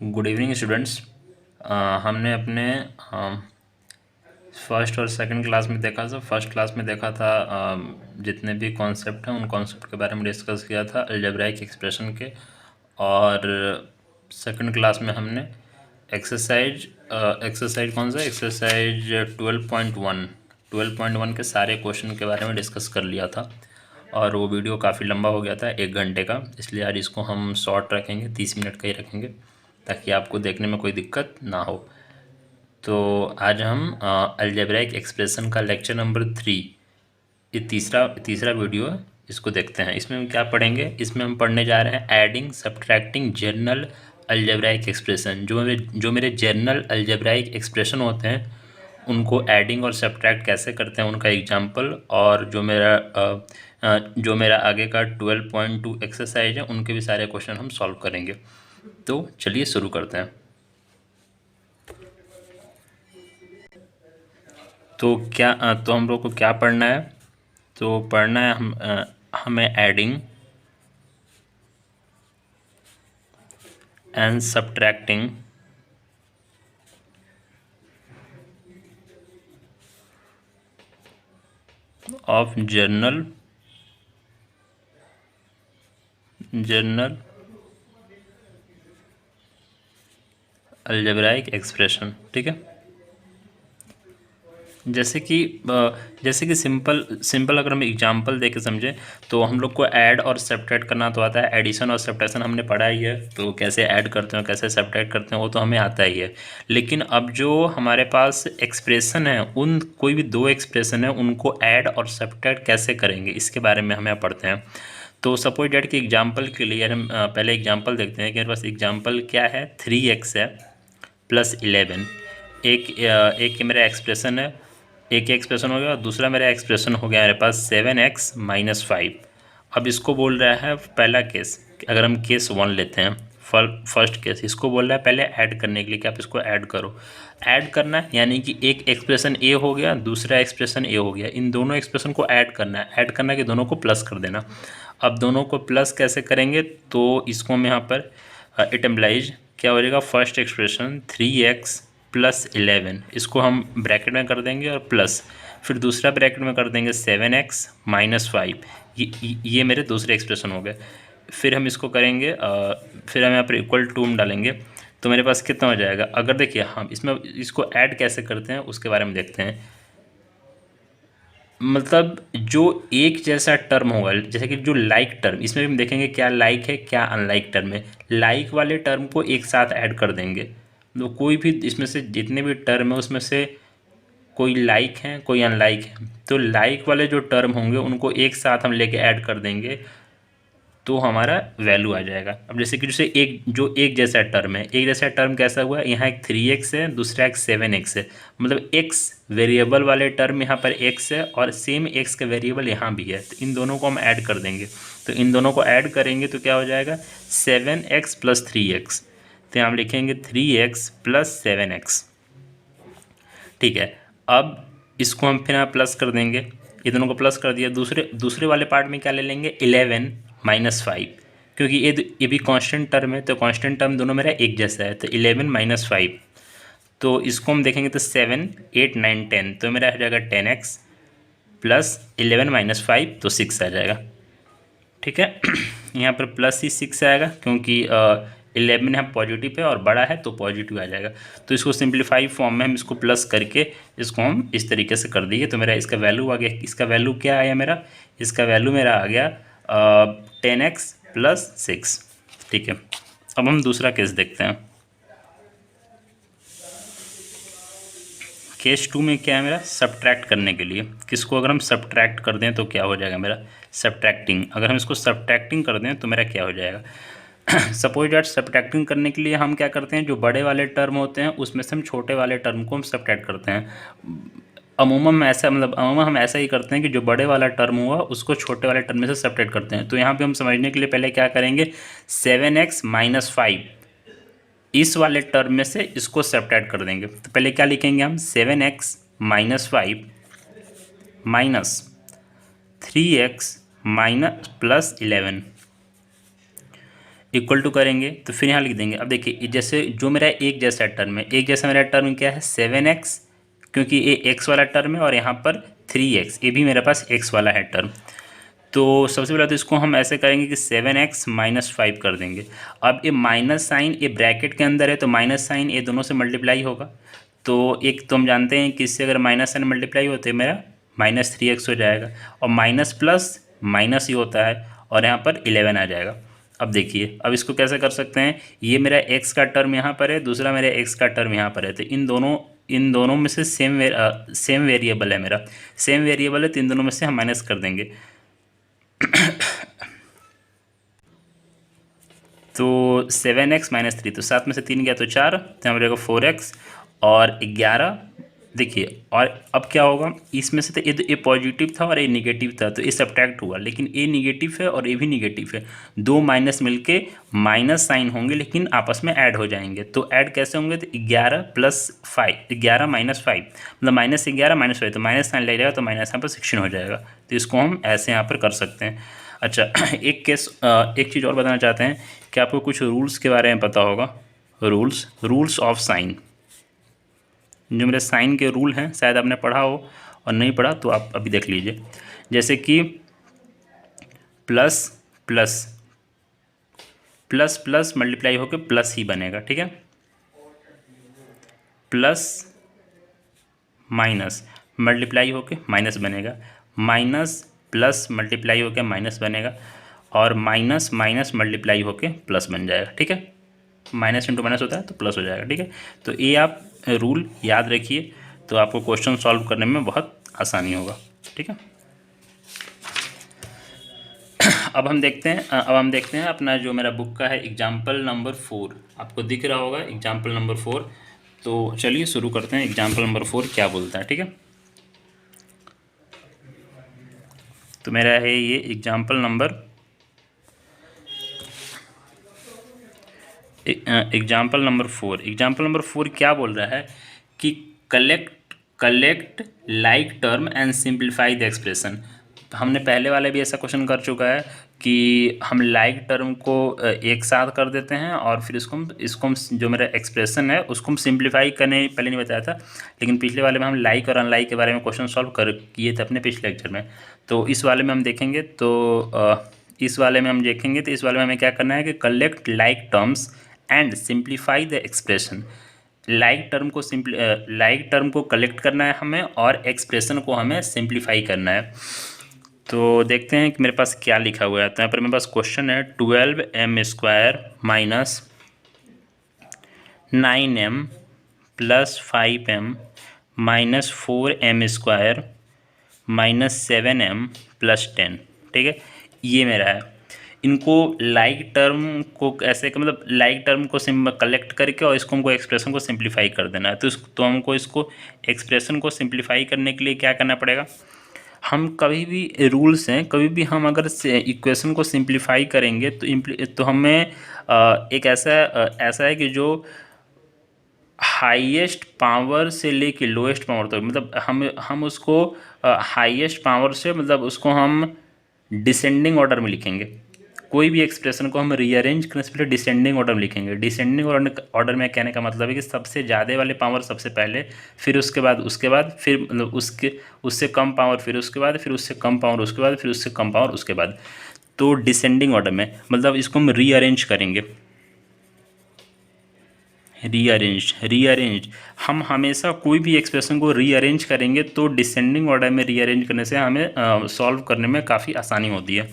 Good evening students. हमने अपने first और सेकंड क्लास में देखा था। फर्स्ट क्लास में देखा था जितने भी कॉन्सेप्ट हैं उन कॉन्सेप्ट के बारे में डिस्कस किया था अलजेब्राइक एक्सप्रेशन के। और सेकंड क्लास में हमने एक्सरसाइज कौन सा एक्सरसाइज 12.1 के सारे क्वेश्चन के बारे में डिस्कस कर लिया था। और वो वीडियो काफ़ी लंबा हो गया था, 1 घंटे का, इसलिए आज इसको हम शॉर्ट रखेंगे, 30 मिनट का ही रखेंगे ताकि आपको देखने में कोई दिक्कत ना हो। तो आज हम अलजेब्राइक एक्सप्रेशन का लेक्चर नंबर 3, ये तीसरा वीडियो है, इसको देखते हैं। इसमें हम क्या पढ़ेंगे? इसमें हम पढ़ने जा रहे हैं adding subtracting general algebraic expression. जो मेरे जनरल अलजेब्राइक एक्सप्रेशन होते हैं उनको एडिंग और सब्ट्रैक्ट कैसे करते हैं उनका एग्जाम्पल, और जो मेरा आगे का 12.2 एक्सरसाइज है उनके भी सारे क्वेश्चन हम सॉल्व करेंगे। तो चलिए शुरू करते हैं। तो हम लोग को क्या पढ़ना है? तो पढ़ना है हमें adding and subtracting of journal algebraic expression. ठीक है, जैसे कि सिंपल अगर हम एग्जांपल दे के समझें तो हम लोग को ऐड और सब्ट्रैक्ट करना तो आता है। एडिशन और सब्ट्रैक्शन हमने पढ़ा ही है, तो कैसे ऐड करते हैं कैसे सब्ट्रैक्ट करते हैं वो तो हमें आता ही है। लेकिन अब जो हमारे पास एक्सप्रेशन है, उन कोई भी दो एक्सप्रेशन है उनको ऐड और सब्ट्रैक्ट कैसे करेंगे इसके बारे में हमें पढ़ते हैं। तो सपोज डेट कि एग्जाम्पल के लिए हम पहले एग्जाम्पल देखते हैं कि मेरे पास एग्जाम्पल क्या है। 3x है प्लस 11। एक मेरा एक्सप्रेशन है, एक एक्सप्रेशन हो गया, और दूसरा मेरा एक्सप्रेशन हो गया मेरे पास 7x माइनस 5। अब इसको बोल रहा है पहला केस, अगर हम केस 1 लेते हैं, फर्स्ट केस, इसको बोल रहा है पहले ऐड करने के लिए कि आप इसको ऐड करो। ऐड करना है यानी कि एक एक्सप्रेशन ए हो गया, दूसरा एक्सप्रेशन ए हो गया, इन दोनों एक्सप्रेशन को ऐड करना है। ऐड करना है कि दोनों को प्लस कर देना। अब दोनों को प्लस कैसे करेंगे? तो इसको हम यहाँ पर इट एम्प्लाइज क्या हो जाएगा, फर्स्ट एक्सप्रेशन 3x प्लस 11, इसको हम ब्रैकेट में कर देंगे और प्लस, फिर दूसरा ब्रैकेट में कर देंगे 7x माइनस 5। ये मेरे दूसरे एक्सप्रेशन हो गए। फिर हम इसको करेंगे, फिर हम यहाँ पर इक्वल टू में डालेंगे, तो मेरे पास कितना हो जाएगा? अगर देखिए हम इसमें इसको ऐड कैसे करते हैं उसके बारे में देखते हैं। मतलब जो एक जैसा टर्म होगा, जैसे कि जो लाइक टर्म, इसमें भी हम देखेंगे क्या लाइक है क्या अनलाइक टर्म है। लाइक वाले टर्म को एक साथ ऐड कर देंगे, तो कोई भी इसमें से जितने भी टर्म है उसमें से कोई लाइक हैं कोई अनलाइक है, तो लाइक वाले जो टर्म होंगे उनको एक साथ हम लेके ऐड कर देंगे तो हमारा वैल्यू आ जाएगा। अब जैसे कि एक जैसा टर्म है, एक जैसा टर्म कैसा हुआ, यहाँ एक 3x है, दूसरा एक 7x है, मतलब x वेरिएबल वाले टर्म यहाँ पर x है और सेम x का वेरिएबल यहाँ भी है, तो इन दोनों को हम ऐड कर देंगे। तो इन दोनों को ऐड करेंगे तो क्या हो जाएगा, 7x प्लस 3x, तो यहाँ हम लिखेंगे 3x प्लस 7x। ठीक है, अब इसको हम फिर यहाँ प्लस कर देंगे, ये दोनों को प्लस कर दिया। दूसरे वाले पार्ट में क्या ले लेंगे, 11 माइनस 5, क्योंकि ये भी कांस्टेंट टर्म है, तो कांस्टेंट टर्म दोनों मेरा एक जैसा है, तो 11 माइनस 5, तो इसको हम देखेंगे तो 7 8 9 10, तो मेरा हो जाएगा 10x प्लस 11 माइनस 5, तो 6 आ जाएगा। ठीक है, यहाँ पर प्लस ही 6 आएगा क्योंकि 11 यहाँ पॉजिटिव है और बड़ा है तो पॉजिटिव आ जाएगा। तो इसको सिंप्लीफाई फॉर्म में हम इसको प्लस करके इसको हम इस तरीके से कर दिए, तो मेरा इसका वैल्यू आ गया। इसका वैल्यू क्या आया मेरा, इसका वैल्यू मेरा आ गया 10x प्लस 6। ठीक है, अब हम दूसरा केस देखते हैं। केस 2 में क्या है मेरा, सब्ट्रैक्ट करने के लिए, किसको अगर हम सब्ट्रैक्ट कर दें तो क्या हो जाएगा मेरा, सब्ट्रैक्टिंग। अगर हम इसको सब्ट्रैक्टिंग कर दें तो मेरा क्या हो जाएगा। सपोज डैट सब्ट्रैक्टिंग करने के लिए हम क्या करते हैं, जो बड़े वाले टर्म होते हैं उसमें से हम छोटे वाले टर्म को हम सब्ट्रैक्ट करते हैं। अमूमन हम ऐसा ही करते हैं कि जो बड़े वाला टर्म हुआ उसको छोटे वाले टर्म में से सब्ट्रैक्ट करते हैं। तो यहाँ पे हम समझने के लिए पहले क्या करेंगे, 7x माइनस 5, इस वाले टर्म में से इसको सब्ट्रैक्ट कर देंगे। तो पहले क्या लिखेंगे हम, 7x minus 5 minus 3x minus plus 11, equal to करेंगे तो फिर यहाँ लिख देंगे। अब देखिए जैसे जो मेरा एक जैसा टर्म है, एक जैसा मेरा टर्म क्या है 7x, क्योंकि ये x वाला टर्म है और यहाँ पर 3x, ये भी मेरे पास x वाला है टर्म। तो सबसे पहले तो इसको हम ऐसे करेंगे कि 7x-5 कर देंगे। अब ये माइनस साइन ये ब्रैकेट के अंदर है तो माइनस साइन ये दोनों से मल्टीप्लाई होगा। तो एक तो हम जानते हैं कि इससे अगर माइनस साइन मल्टीप्लाई होते मेरा -3x हो जाएगा, और माइनस प्लस माइनस ही होता है और यहाँ पर 11 आ जाएगा। अब देखिए अब इसको कैसे कर सकते हैं, ये मेरा x का टर्म यहाँ पर है, दूसरा मेरा x का टर्म यहाँ पर है, तो इन दोनों में से सेम वेरिएबल है, मेरा सेम वेरिएबल है, तो इन दोनों में से हम माइनस कर देंगे। तो 7x-3, तो 7 में से 3 गया तो 4, तो यहाँ पर 4x और 11। देखिए और अब क्या होगा, इसमें से तो ये पॉजिटिव था और ये निगेटिव था, तो ये सब्ट्रैक्ट हुआ, लेकिन ये निगेटिव है और ये भी निगेटिव है, दो माइनस मिलके माइनस साइन होंगे लेकिन आपस में ऐड हो जाएंगे। तो ऐड कैसे होंगे, तो 11 + 5, 11 - 5, मतलब -11 - 5, तो माइनस साइन लग जाएगा तो माइनस यहाँ पर 16 हो जाएगा। तो इसको हम ऐसे यहाँ पर कर सकते हैं। अच्छा एक चीज़ और बताना चाहते हैं कि आपको कुछ रूल्स के बारे में पता होगा। रूल्स ऑफ साइन, जो मेरे साइन के रूल हैं, शायद आपने पढ़ा हो, और नहीं पढ़ा तो आप अभी देख लीजिए। जैसे कि plus plus plus plus multiply होकर प्लस ही बनेगा, ठीक है। प्लस माइनस मल्टीप्लाई होकर माइनस बनेगा, माइनस प्लस मल्टीप्लाई होकर माइनस बनेगा, और माइनस माइनस मल्टीप्लाई होकर प्लस बन जाएगा, ठीक है। माइनस इंटू माइनस होता है तो प्लस हो जाएगा, ठीक है। तो ये आप रूल याद रखिए, तो आपको क्वेश्चन सॉल्व करने में बहुत आसानी होगा, ठीक है। अब हम देखते हैं अपना जो मेरा बुक का है एग्जाम्पल नंबर 4, आपको दिख रहा होगा एग्जाम्पल नंबर 4। तो चलिए शुरू करते हैं, एग्जाम्पल नंबर 4 क्या बोलता है, ठीक है। तो मेरा है ये एग्जाम्पल नंबर 4। एग्जाम्पल नंबर 4 क्या बोल रहा है कि collect like term and simplify the expression. हमने पहले वाले भी ऐसा क्वेश्चन कर चुका है कि हम लाइक टर्म को एक साथ कर देते हैं और फिर इसको हम जो मेरा एक्सप्रेशन है उसको हम सिंप्लीफाई करने पहले नहीं बताया था, लेकिन पिछले वाले में हम लाइक और अनलाइक के बारे में क्वेश्चन सॉल्व किए थे अपने पिछले लेक्चर में। तो इस वाले में हम देखेंगे, तो इस वाले में हमें क्या करना है कि collect like terms and simplify the expression. Like term को कलेक्ट करना है हमें और एक्सप्रेशन को हमें सिंप्लीफाई करना है। तो देखते हैं कि मेरे पास क्या लिखा हुआ है। तो यहाँ पर मेरे पास क्वेश्चन है 12m² minus 9m + 5m minus 4m² minus 7m + 10, ठीक है। ये मेरा है। इनको लाइक टर्म को ऐसे मतलब लाइक टर्म को कलेक्ट करके और इसको हमको एक्सप्रेशन को सिंप्लीफाई कर देना है। तो हमको इसको एक्सप्रेशन को सिंप्लीफाई करने के लिए क्या करना पड़ेगा, हम कभी भी रूल्स हैं, कभी भी हम अगर इक्वेशन को सिंप्लीफाई करेंगे तो हमें एक ऐसा है कि जो हाईएस्ट पावर से लेके लोएस्ट पावर तक, मतलब हम उसको हाईएस्ट पावर से मतलब उसको हम डिसेंडिंग ऑर्डर में लिखेंगे। कोई भी एक्सप्रेशन को हम रीअरेंज करने से पहले डिसेंडिंग ऑर्डर में लिखेंगे। डिसेंडिंग ऑर्डर में कहने का मतलब है कि सबसे ज़्यादा वाले पावर सबसे पहले, फिर उसके बाद फिर मतलब उससे कम पावर, फिर उसके बाद फिर उससे कम पावर, उसके बाद फिर उससे कम पावर, उसके बाद। तो डिसेंडिंग ऑर्डर में मतलब इसको हम रीअरेंज करेंगे। रीअरेंज हम हमेशा कोई भी एक्सप्रेशन को रीअरेंज करेंगे तो डिसेंडिंग ऑर्डर में रीअरेंज करने से हमें सॉल्व करने में काफ़ी आसानी होती है।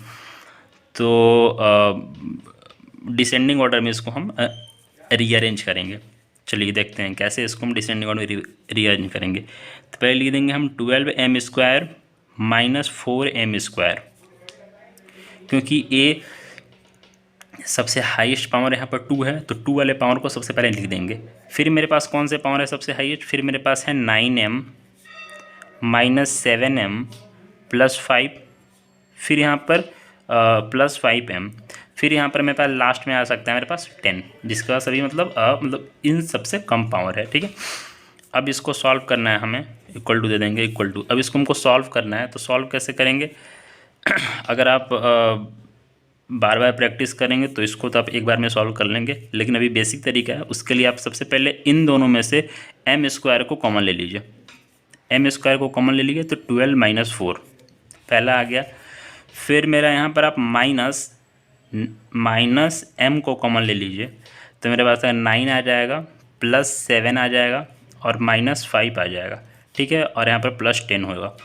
तो डिसेंडिंग ऑर्डर में इसको हम रीअरेंज करेंगे। चलिए देखते हैं कैसे इसको हम डिसेंडिंग ऑर्डर में रीअरेंज करेंगे। तो पहले लिख देंगे हम 12m² माइनस 4m², क्योंकि ए सबसे हाईएस्ट पावर यहाँ पर 2 है तो 2 वाले पावर को सबसे पहले लिख देंगे। फिर मेरे पास कौन से पावर है सबसे हाईएस्ट, फिर मेरे पास है 9m माइनस 7m + 5, फिर यहाँ पर + 5m, फिर यहाँ पर मेरे पास लास्ट में आ सकता है मेरे पास 10, जिसका सभी मतलब इन सबसे कम पावर है, ठीक है। अब इसको सॉल्व करना है हमें, इक्वल टू दे देंगे, इक्वल टू। अब इसको हमको सॉल्व करना है, तो सॉल्व कैसे करेंगे अगर आप बार बार प्रैक्टिस करेंगे तो इसको तो आप एक बार में सॉल्व कर लेंगे, लेकिन अभी बेसिक तरीका है। उसके लिए आप सबसे पहले इन दोनों में से एम स्क्वायर को कॉमन ले लीजिए। एम स्क्वायर को कॉमन ले लीजिए तो 12 माइनस 4 पहला आ गया। फिर मेरा यहाँ पर आप माइनस एम को कॉमन ले लीजिए तो मेरे पास 9 आ जाएगा, प्लस 7 आ जाएगा और माइनस 5 आ जाएगा। ठीक है, और यहाँ पर प्लस 10 होगा।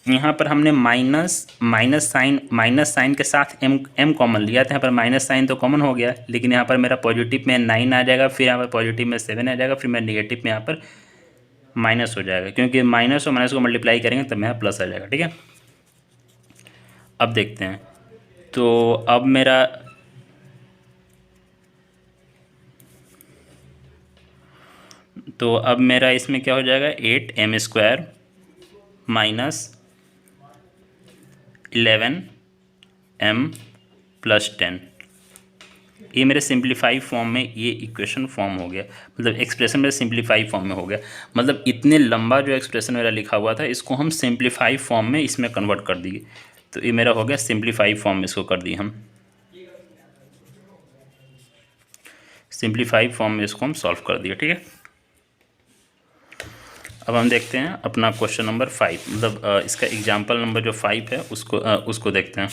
यहाँ पर हमने माइनस साइन के साथ एम कॉमन लिया था। यहाँ पर माइनस साइन तो कॉमन हो गया, लेकिन यहाँ पर मेरा पॉजिटिव में 9 आ जाएगा, फिर यहाँ पर पॉजिटिव में 7 आ जाएगा, फिर मेरा नेगेटिव में यहाँ पर माइनस हो जाएगा, क्योंकि माइनस और माइनस को मल्टीप्लाई करेंगे तब मेरा प्लस आ जाएगा। ठीक है, अब देखते हैं। तो अब मेरा इसमें क्या हो जाएगा, 8m² माइनस 11m प्लस 10। ये मेरे सिंप्लीफाई फॉर्म में ये इक्वेशन फॉर्म हो गया, मतलब एक्सप्रेशन मेरे सिंप्लीफाई फॉर्म में हो गया। मतलब इतने लंबा जो एक्सप्रेशन मेरा लिखा हुआ था इसको हम सिंप्लीफाई फॉर्म में इसमें कन्वर्ट कर दिए। तो ये मेरा हो गया सिंप्लीफाई फॉर्म में, इसको कर दिए हम सिंप्लीफाई फॉर्म में, इसको हम सॉल्व कर दिए। ठीक है, अब हम देखते हैं अपना क्वेश्चन नंबर 5, मतलब इसका एग्जाम्पल नंबर जो 5 है उसको देखते हैं।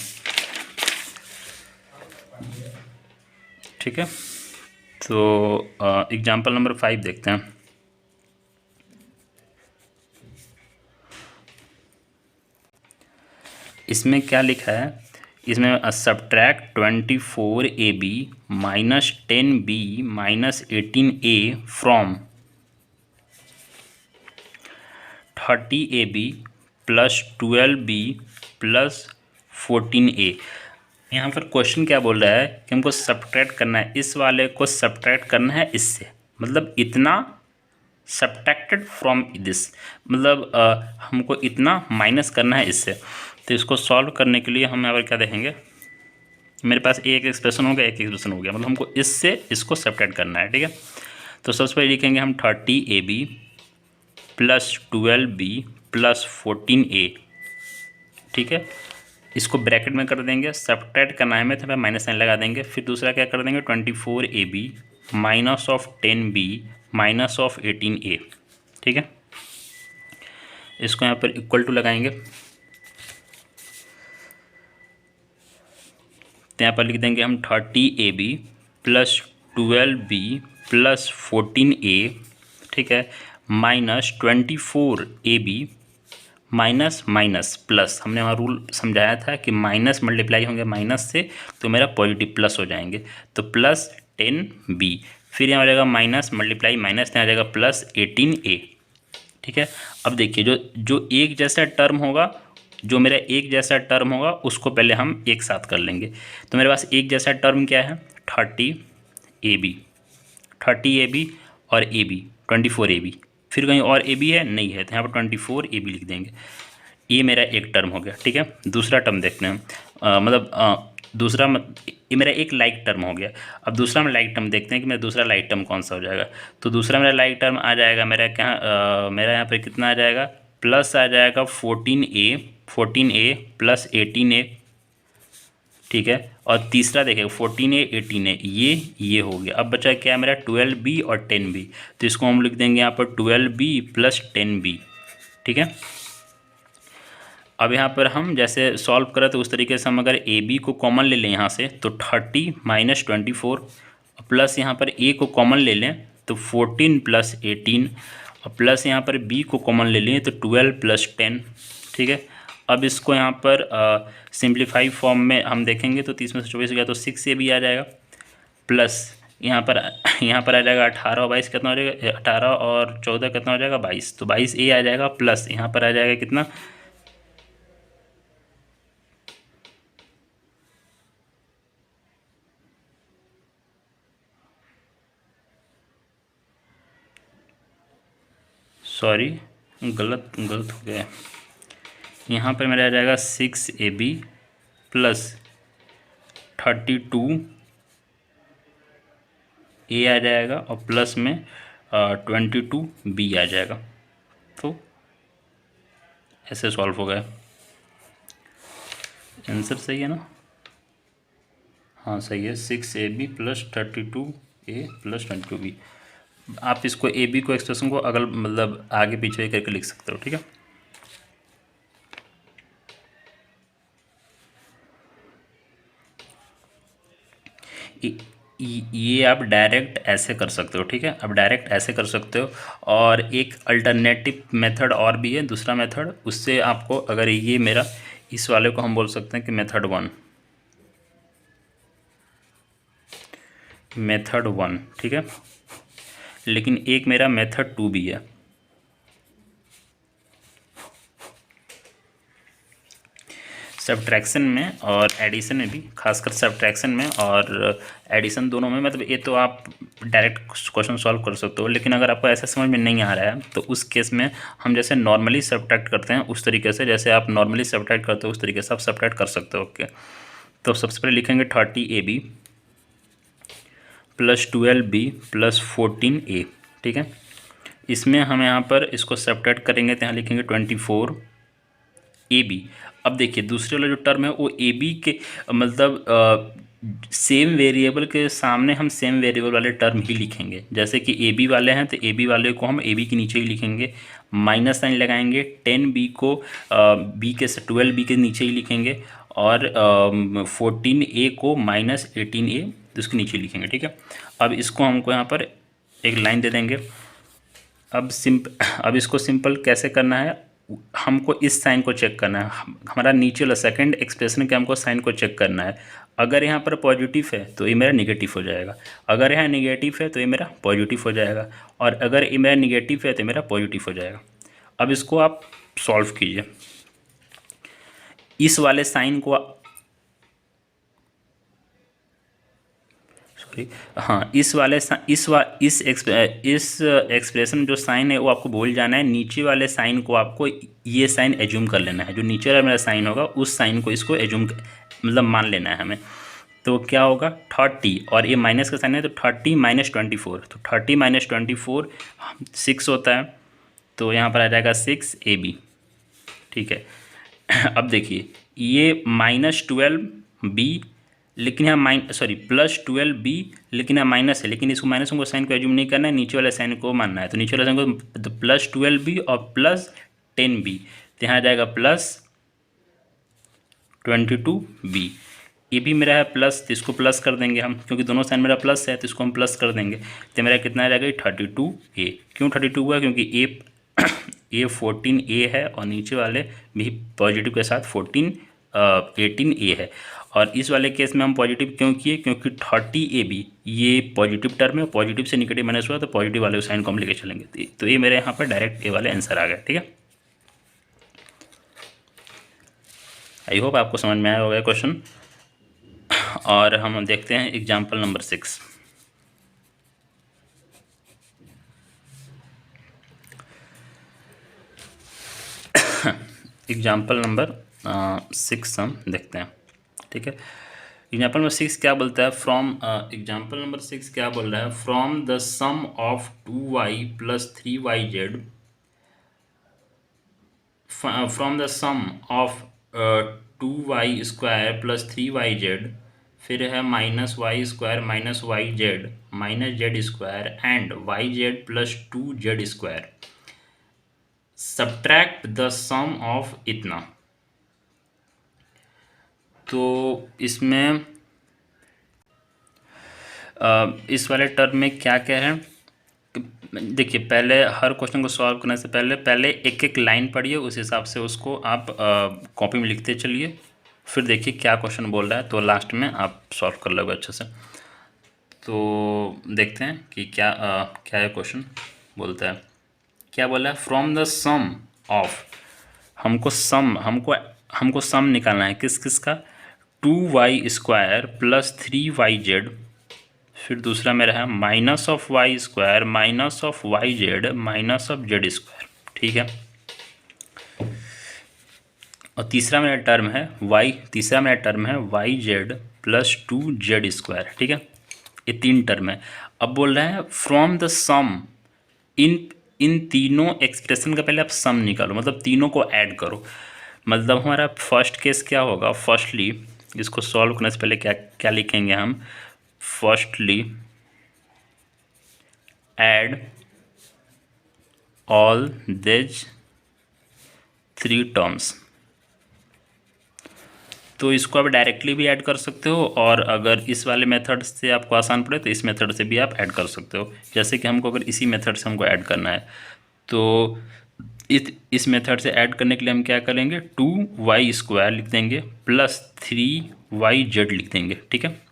ठीक है, तो एग्जाम्पल नंबर 5 देखते हैं। इसमें क्या लिखा है, इसमें subtract 24ab minus 10b minus 18a from 30ab plus 12b plus 14a। यहाँ पर क्वेश्चन क्या बोल रहा है कि हमको सब्ट्रैक्ट करना है, इस वाले को सब्ट्रैक्ट करना है इससे, मतलब इतना सब्ट्रैक्टेड फ्रॉम दिस, मतलब हमको इतना माइनस करना है इससे। तो इसको सॉल्व करने के लिए हम यहाँ पर क्या देखेंगे, मेरे पास एक एक्सप्रेशन हो गया, एक एक्सप्रेशन हो गया, मतलब हमको इससे इसको सब्ट्रैक्ट करना है। ठीक है, तो सबसे पहले लिखेंगे हम 30ab plus 12b plus 14a। ठीक है, इसको ब्रैकेट में कर देंगे, सब्ट्रैक्ट करना है हमें तो माइनस साइन लगा देंगे। फिर दूसरा क्या कर देंगे, 24ab minus of 10b minus of 18a। ठीक है, इसको यहाँ पर इक्वल टू लगाएंगे, तो यहाँ पर लिख देंगे हम 30ab plus 12b plus 14a। ठीक है, minus 24ab minus minus plus, हमने वहाँ रूल समझाया था कि माइनस मल्टीप्लाई होंगे माइनस से तो मेरा पॉजिटिव प्लस हो जाएंगे, तो प्लस 10b। फिर यहाँ आ जाएगा माइनस मल्टीप्लाई माइनस, यहाँ आ जाएगा प्लस 18a। ठीक है, अब देखिए जो एक जैसा टर्म होगा, जो मेरा एक जैसा टर्म होगा उसको पहले हम एक साथ कर लेंगे। तो मेरे पास एक जैसा टर्म क्या है, 30ab और ab 24ab। फिर कहीं और ab है नहीं है, तो यहाँ पर 24ab लिख देंगे। ये मेरा एक टर्म हो गया। ठीक है, दूसरा टर्म देखते हैं, ये मेरा एक लाइक टर्म हो गया। अब दूसरा में लाइक टर्म देखते हैं कि मेरा दूसरा लाइक टर्म कौन सा हो जाएगा। तो दूसरा मेरा लाइक टर्म आ जाएगा मेरा मेरा यहाँ पर कितना आ जाएगा, प्लस आ जाएगा 14a प्लस 18a। ठीक है, और तीसरा देखिएगा 14a 18a, ये हो गया। अब बचा क्या है मेरा 12b और 10b, तो इसको हम लिख देंगे यहाँ पर 12b प्लस 10b। ठीक है, अब यहाँ पर हम जैसे सॉल्व करें तो उस तरीके से हम अगर ए बी को कॉमन ले लें यहाँ से तो 30 माइनस 24 प्लस यहाँ पर ए को कॉमन ले लें तो 14 प्लस 18 और प्लस यहाँ पर बी को कॉमन ले लें तो 12 प्लस 10। ठीक है, अब इसको यहाँ पर सिंप्लीफाई फॉर्म में हम देखेंगे तो 30 में से 24 गया तो 6 ए बी आ जाएगा, प्लस यहाँ पर आ जाएगा 18 और 22 कितना हो जाएगा, 18 और 14 कितना हो जाएगा 22, तो 22 ए आ जाएगा, प्लस यहाँ पर आ जाएगा कितना, सॉरी गलत हो गया, यहाँ पर मेरा आ जाएगा 6ab प्लस 32a आ जाएगा और प्लस में 22b आ जाएगा। तो ऐसे सॉल्व हो गया, आंसर सही है ना। हाँ सही है, 6ab plus 32a plus 22b। आप इसको ए बी को एक्सप्रेशन को अगल मतलब आगे पीछे करके लिख सकते हो, ठीक है। ये आप डायरेक्ट ऐसे कर सकते हो, ठीक है। अब डायरेक्ट ऐसे कर सकते हो, और एक अल्टरनेटिव मेथड और भी है, दूसरा मेथड। उससे आपको अगर ये मेरा, इस वाले को हम बोल सकते हैं कि मेथड वन, ठीक है। लेकिन एक मेरा मेथड टू भी है। सब्ट्रैक्शन में और एडिशन में भी, खासकर सब्ट्रैक्शन में और एडिशन दोनों में, मतलब ये तो आप डायरेक्ट क्वेश्चन सॉल्व कर सकते हो। लेकिन अगर आपको ऐसा समझ में नहीं आ रहा है तो उस केस में हम जैसे नॉर्मली सब्ट्रैक्ट करते हैं उस तरीके से, जैसे आप नॉर्मली सब्ट्रैक्ट करते हो उस तरीके से आप सब्ट्रैक्ट कर सकते हो। ओके, तो सबसे पहले लिखेंगे 30ab plus 12b plus 14a, ठीक है। इसमें हम यहाँ पर इसको सब्ट्रैक्ट करेंगे तो यहाँ लिखेंगे 24ab। अब देखिए दूसरे वाला जो टर्म है वो ए बी के मतलब सेम वेरिएबल के सामने हम सेम वेरिएबल वाले टर्म ही लिखेंगे। जैसे कि ए बी वाले हैं तो ए बी वाले को हम ए बी के नीचे ही लिखेंगे, माइनस साइन लगाएंगे। 10b को बी के 12b के नीचे ही लिखेंगे, और 14a को माइनस 18a उसके नीचे लिखेंगे, ठीक है। अब इसको हमको यहाँ पर एक लाइन दे देंगे। अब इसको सिंपल कैसे करना है, हमको इस साइन को चेक करना है। हमारा नीचे वाला सेकंड एक्सप्रेशन के हमको साइन को चेक करना है। अगर यहाँ पर पॉजिटिव है तो ये मेरा निगेटिव हो जाएगा, अगर यहाँ निगेटिव है तो ये मेरा पॉजिटिव हो जाएगा, और अगर ये मेरा निगेटिव है तो मेरा पॉजिटिव हो जाएगा। अब इसको आप सॉल्व कीजिए। इस वाले साइन को, हाँ इस वाले इस एक्सप्रेशन जो साइन है वो आपको भूल जाना है। नीचे वाले साइन को आपको ये साइन एज्यूम कर लेना है, जो नीचे वाला मेरा साइन होगा उस साइन को इसको एज्यूम मतलब मान लेना है हमें। तो क्या होगा 30, और ये माइनस का साइन है तो 30 माइनस 24, तो 30 माइनस 24 6 होता है, तो यहाँ पर आ जाएगा 6ab, ठीक है। अब देखिए ये -12b, लेकिन यहाँ +12b, लेकिन यहाँ माइनस है, लेकिन इसको माइनस को साइन को एज्यूम नहीं करना है, नीचे वाले साइन को मानना है। तो नीचे वाले साइन को तो +12b और +10b, तो यहाँ आ जाएगा +22b। ये भी मेरा है प्लस, तो इसको प्लस कर देंगे हम, क्योंकि दोनों साइन मेरा प्लस है तो इसको हम प्लस कर देंगे। तो मेरा कितना आ जाएगा 32a। क्यों 32 हुआ, क्योंकि ए 14a है और नीचे वाले भी पॉजिटिव के साथ 18a है। और इस वाले केस में हम पॉजिटिव क्यों किए, क्योंकि 30ab ये पॉजिटिव टर्म है, पॉजिटिव से निगेटिव माइनस हुआ तो पॉजिटिव वाले साइन को हम लेके चलेंगे। तो ये मेरे यहाँ पर डायरेक्ट ए वाले आंसर आ गया, ठीक है। आई होप आपको समझ में आया होगा क्वेश्चन। और हम देखते हैं एग्जाम्पल नंबर 6। एग्जाम्पल नंबर 6 हम देखते हैं, ठीक है। एग्जाम्पल नंबर 6 क्या बोलता है, एग्जाम्पल नंबर 6 क्या बोल रहा है, from the sum of 2y plus 3yz, from the sum of 2y square plus 3yz, फिर है -y² minus yz minus z square and yz plus 2z square, subtract the sum of इतना। तो इसमें इस वाले टर्म में क्या क्या है, देखिए पहले हर क्वेश्चन को सॉल्व करने से पहले एक एक लाइन पढ़िए, उस हिसाब से उसको आप कॉपी में लिखते चलिए, फिर देखिए क्या क्वेश्चन बोल रहा है, तो लास्ट में आप सॉल्व कर लोगे अच्छे से। तो देखते हैं कि क्या क्या है क्वेश्चन बोलता है, क्या बोला है, फ्रॉम द सम ऑफ, हमको सम निकालना है किस किस का, 2y² प्लस 3yz, फिर दूसरा मेरा है -y² minus of yz minus of z square, ठीक है। और तीसरा मेरा टर्म है yz प्लस 2z स्क्वायर, ठीक है। ये 3 टर्म है। अब बोल रहे हैं फ्रॉम द सम, इन तीनों एक्सप्रेशन का पहले आप सम निकालो, मतलब तीनों को ऐड करो। मतलब हमारा फर्स्ट केस क्या होगा, फर्स्टली इसको सॉल्व करने से पहले क्या क्या लिखेंगे हम? Firstly add all this three terms. तो इसको आप डायरेक्टली भी ऐड कर सकते हो, और अगर इस वाले मेथड से आपको आसान पड़े तो इस मेथड से भी आप ऐड कर सकते हो। जैसे कि हमको अगर इसी मेथड से हमको ऐड करना है, तो इस मेथड से ऐड करने के लिए हम क्या करेंगे? 2y² लिख देंगे प्लस 3yz लिख देंगे, ठीक है।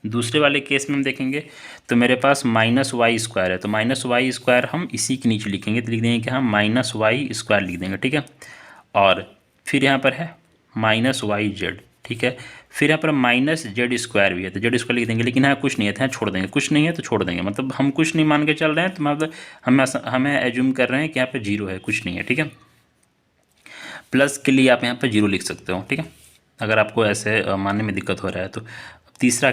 दूसरे वाले केस में हम देखेंगे तो मेरे पास -y² है, तो -y² हम इसी के नीचे लिखेंगे, तो लिख देंगे कि हम -y² लिख देंगे, ठीक है। और फिर यहाँ पर है -yz, ठीक है। फिर यहाँ पर -z² भी है, तो z² लिख देंगे, लेकिन यहाँ कुछ नहीं है तो यहाँ छोड़ देंगे, कुछ नहीं है तो छोड़ देंगे, मतलब हम कुछ नहीं मान के चल रहे हैं, तो मतलब हमें एज्यूम कर रहे हैं कि यहाँ पर 0 है, कुछ नहीं है, ठीक है। प्लस के लिए आप यहाँ पर 0 लिख सकते हो, ठीक है, अगर आपको ऐसे मानने में दिक्कत हो रहा है तो। तीसरा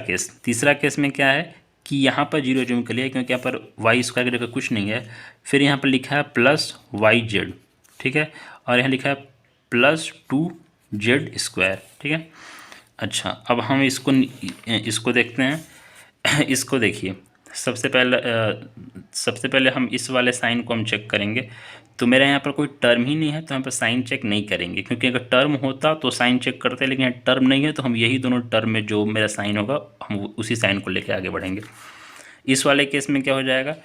केस में क्या है कि यहाँ पर 0 एज्यूम कर लिया, क्योंकि यहाँ पर y² की जगह कुछ नहीं है। फिर यहाँ पर लिखा है +yz, ठीक है, और यहाँ लिखा है +2z², ठीक है। अच्छा, अब हम इसको देखते हैं। इसको देखिए, सबसे पहले हम इस वाले साइन को हम चेक करेंगे। तो मेरा यहाँ पर कोई टर्म ही नहीं है, तो यहाँ पर साइन चेक नहीं करेंगे, क्योंकि अगर टर्म होता तो साइन चेक करते, लेकिन यहाँ टर्म नहीं है, तो हम यही दोनों टर्म में जो मेरा साइन होगा हम उसी साइन को लेकर आगे बढ़ेंगे। इस वाले केस में क्या हो जाएगा?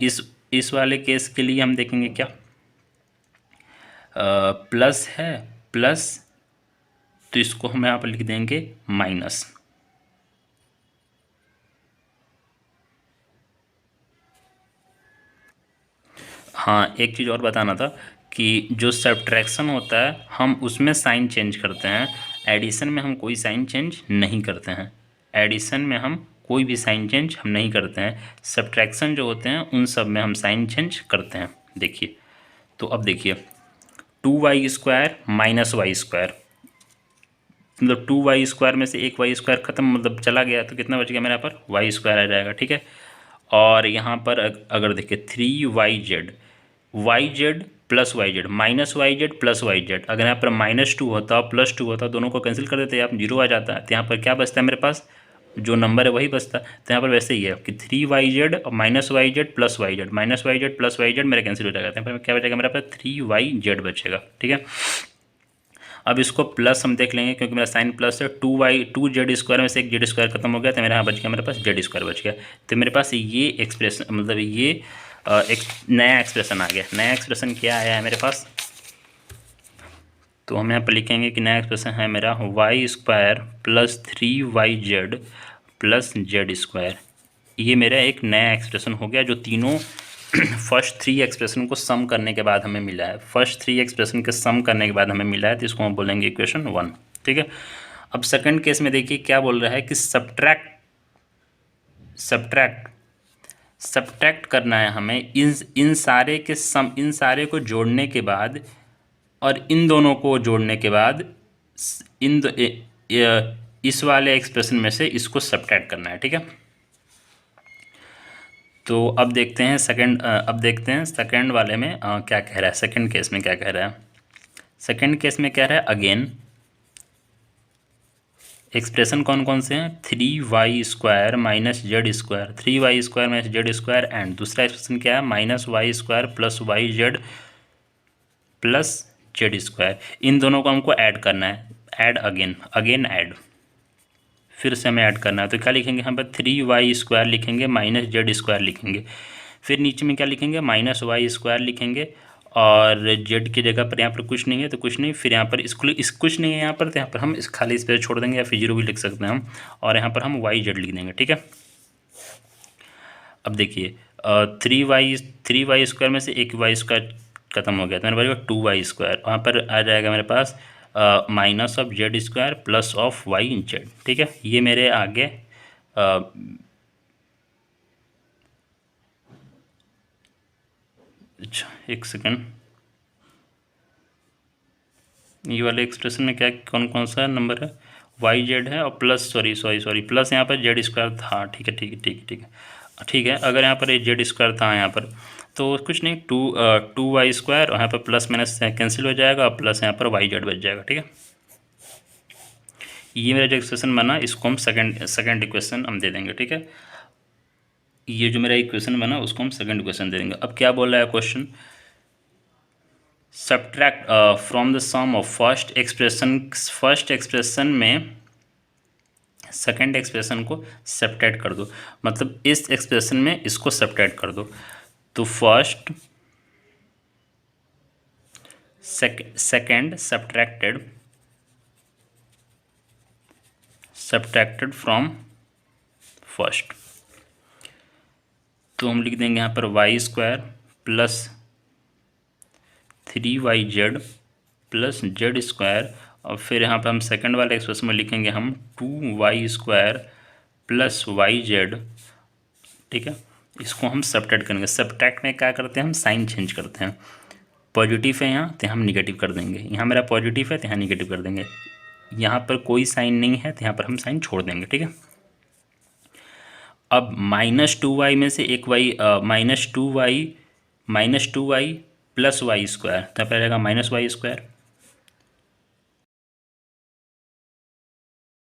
इस वाले केस के लिए हम देखेंगे क्या, प्लस है, प्लस, तो इसको हम यहाँ पर लिख देंगे माइनस। हाँ, एक चीज़ और बताना था कि जो सब्ट्रैक्शन होता है हम उसमें साइन चेंज करते हैं, एडिशन में हम कोई साइन चेंज नहीं करते हैं। एडिशन में हम कोई भी साइन चेंज हम नहीं करते हैं, सब्ट्रैक्शन जो होते हैं उन सब में हम साइन चेंज करते हैं। देखिए, तो अब देखिए 2y² -y², मतलब 2y² में से एक y² खत्म, मतलब चला गया, तो कितना बच गया मेरे यहाँ पर? y² आ जाएगा, ठीक है। और यहाँ पर अगर देखिए 3yz, yz plus yz, -yz plus yz, अगर यहाँ पर -2 होता +2 होता, दोनों को कैंसिल कर देते, आप 0 आ जाता है, तो यहाँ पर क्या बचता है मेरे पास? जो नंबर है वही बचता। तो यहाँ पर वैसे ही है कि 3yz और -yz plus yz, -yz plus yz मेरा कैंसिल हो जाएगा, तो यहाँ पर क्या बचेगा मेरे पास? 3yz बचेगा, ठीक है। अब इसको प्लस हम देख लेंगे, क्योंकि मेरा साइन प्लस है। 2z² में से एक z² खत्म हो गया, तो मेरे यहाँ बच गया, मेरे पास z² बच गया। तो मेरे पास ये एक्सप्रेशन, मतलब ये एक नया एक्सप्रेशन आ गया। नया एक्सप्रेशन क्या आया है मेरे पास? तो हम यहाँ पर लिखेंगे कि नया एक्सप्रेशन है मेरा y² plus 3yz plus z²। ये मेरा एक नया एक्सप्रेशन हो गया, जो तीनों फर्स्ट 3 एक्सप्रेशन को सम करने के बाद हमें मिला है। फर्स्ट 3 एक्सप्रेशन के सम करने के बाद हमें मिला है, तो इसको हम बोलेंगे इक्वेशन 1, ठीक है। अब सेकंड केस में देखिए क्या बोल रहा है कि सब्ट्रैक्ट करना है हमें इन सारे के सम, इन सारे को जोड़ने के बाद और इन दोनों को जोड़ने के बाद इस वाले एक्सप्रेशन में से इसको सब्ट्रैक्ट करना है, ठीक है। तो अब देखते हैं सेकंड वाले में क्या कह रहा है, सेकंड केस में क्या कह रहा है। सेकंड केस में कह रहा है अगेन एक्सप्रेशन कौन कौन से हैं? 3y² -z², 3y² -z², and दूसरा एक्सप्रेशन क्या है? -y² plus yz plus z²। इन दोनों को हमको ऐड करना है, ऐड अगेन ऐड, फिर से हमें ऐड करना है। तो क्या लिखेंगे यहाँ पर? 3y² लिखेंगे -z² लिखेंगे, फिर नीचे में क्या लिखेंगे? -y² लिखेंगे, और z की जगह पर यहाँ पर कुछ नहीं है तो कुछ नहीं, फिर यहाँ पर इस कुछ नहीं है यहाँ पर, तो यहाँ पर हम इस खाली स्पेस छोड़ देंगे, या फिर 0 भी लिख सकते हैं हम, और यहाँ पर हम yz लिख देंगे, ठीक है। अब देखिए 3y² में से एक y² खत्म हो गया, तो मेरे पास 2y², वहाँ पर आ जाएगा मेरे पास -z² प्लस ऑफ yz, ठीक है। ये मेरे आगे अच्छा एक सेकंड, ये वाले एक्सप्रेशन में क्या कौन कौन सा नंबर है? yz है, और प्लस सॉरी प्लस यहाँ पर z² था, ठीक है। अगर यहाँ पर ये z² था यहाँ पर, तो कुछ नहीं, 2y², और यहाँ पर प्लस माइनस कैंसिल हो जाएगा, और प्लस यहाँ पर yz बच जाएगा, ठीक है। ये मेरा जो इक्वेशन बना इसको हम सेकंड इक्वेशन हम दे देंगे, ठीक है। ये जो मेरा इक्वेशन बना उसको हम सेकंड इक्वेशन दे देंगे। अब क्या बोल रहा है question, subtract from the sum of first expression में सेकंड एक्सप्रेशन को सब्ट्रैक्ट कर दो, मतलब इस एक्सप्रेशन में इसको सब्ट्रैक्ट कर दो। तो first second subtracted from first, तो हम लिख देंगे यहाँ पर y square plus 3yz plus z square, और फिर यहाँ पर हम सेकंड वाले एक्सप्रेशन में लिखेंगे हम 2y स्क्वायर प्लस yz, ठीक है। इसको हम सब्ट्रैक्ट करेंगे। सब्ट्रैक्ट में क्या करते हैं, हम साइन चेंज करते हैं। पॉजिटिव है यहाँ तो हम निगेटिव कर देंगे, यहाँ मेरा पॉजिटिव है तो यहाँ निगेटिव कर देंगे, यहाँ पर कोई साइन नहीं है तो यहाँ पर हम साइन छोड़ देंगे, ठीक है। अब -2y में से एक y -2y plus Y square, तो यहाँ पर रहेगा -y स्क्वायर